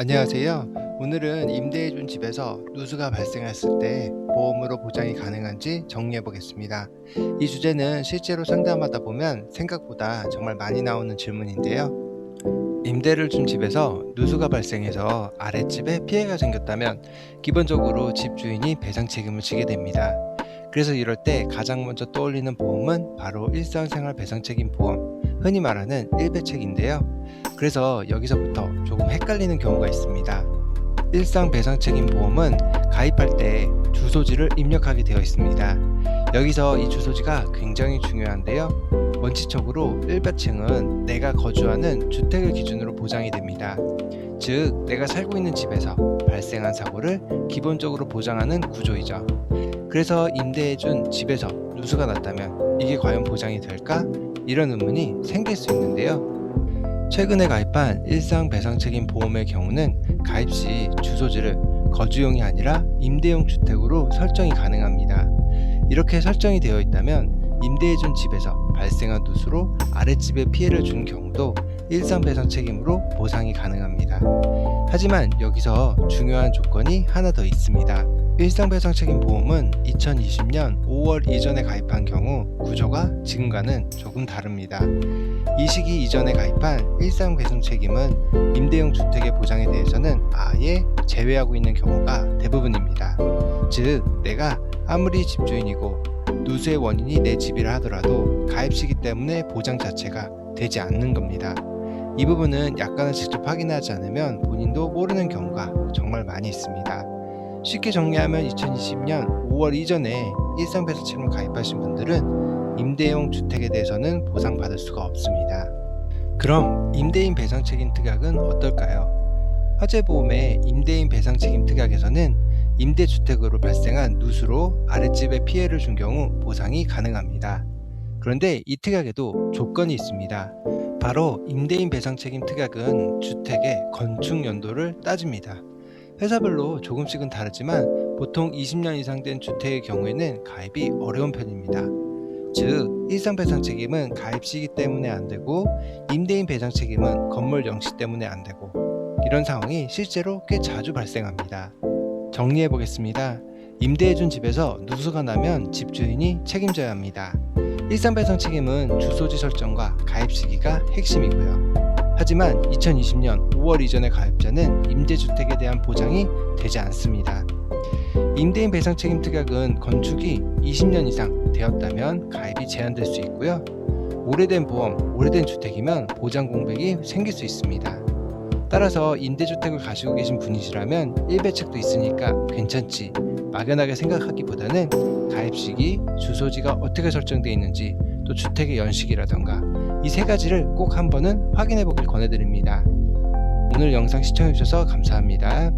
안녕하세요. 오늘은 임대해준 집에서 누수가 발생했을 때 보험으로 보장이 가능한지 정리해 보겠습니다. 이 주제는 실제로 상담하다 보면 생각보다 정말 많이 나오는 질문인데요. 임대를 준 집에서 누수가 발생해서 아랫집에 피해가 생겼다면 기본적으로 집주인이 배상 책임을 지게 됩니다. 그래서 이럴 때 가장 먼저 떠올리는 보험은 바로 일상생활배상책임보험, 흔히 말하는 일배책인데요. 그래서 여기서부터 조금 헷갈리는 경우가 있습니다. 일상배상책임보험은 가입할 때 주소지를 입력하게 되어 있습니다. 여기서 이 주소지가 굉장히 중요한데요. 원칙적으로 일배층은 내가 거주하는 주택을 기준으로 보장이 됩니다. 즉, 내가 살고 있는 집에서 발생한 사고를 기본적으로 보장하는 구조이죠. 그래서 임대해준 집에서 누수가 났다면 이게 과연 보장이 될까? 이런 의문이 생길 수 있는데요. 최근에 가입한 일상배상책임보험의 경우는 가입 시 주소지를 거주용이 아니라 임대용 주택으로 설정이 가능합니다. 이렇게 설정이 되어 있다면 임대해준 집에서 발생한 누수로 아랫집에 피해를 준 경우도 일상배상책임으로 보상이 가능합니다. 하지만 여기서 중요한 조건이 하나 더 있습니다. 일상배상책임보험은 2020년 5월 이전에 가입한 경우 구조가 지금과는 조금 다릅니다. 이 시기 이전에 가입한 일상배상책임은 임대용 주택의 보장에 대해서는 아예 제외하고 있는 경우가 대부분입니다. 즉, 내가 아무리 집주인이고 누수의 원인이 내 집이라 하더라도 가입 시기 때문에 보장 자체가 되지 않는 겁니다. 이 부분은 약관을 직접 확인하지 않으면 본인도 모르는 경우가 정말 많이 있습니다. 쉽게 정리하면 2020년 5월 이전에 일상배상책임을 가입하신 분들은 임대용 주택에 대해서는 보상받을 수가 없습니다. 그럼 임대인 배상책임 특약은 어떨까요? 화재보험의 임대인 배상책임 특약에서는 임대주택으로 발생한 누수로 아랫집에 피해를 준 경우 보상이 가능합니다. 그런데 이 특약에도 조건이 있습니다. 바로 임대인 배상책임 특약은 주택의 건축 연도를 따집니다. 회사별로 조금씩은 다르지만 보통 20년 이상 된 주택의 경우에는 가입이 어려운 편입니다. 즉, 일상배상 책임은 가입 시기 때문에 안 되고 임대인 배상 책임은 건물 영시 때문에 안 되고, 이런 상황이 실제로 꽤 자주 발생합니다. 정리해 보겠습니다. 임대해준 집에서 누수가 나면 집주인이 책임져야 합니다. 일상배상 책임은 주소지 설정과 가입 시기가 핵심이고요. 하지만 2020년 5월 이전의 가입자는 임대주택에 대한 보장이 되지 않습니다. 임대인 배상책임 특약은 건축이 20년 이상 되었다면 가입이 제한될 수 있고요. 오래된 보험, 오래된 주택이면 보장 공백이 생길 수 있습니다. 따라서 임대주택을 가지고 계신 분이시라면 일배책도 있으니까 괜찮지 막연하게 생각하기보다는 가입 시기, 주소지가 어떻게 설정되어 있는지, 또 주택의 연식이라던가 이 세 가지를 꼭 한번은 확인해 보길 권해드립니다. 오늘 영상 시청해주셔서 감사합니다.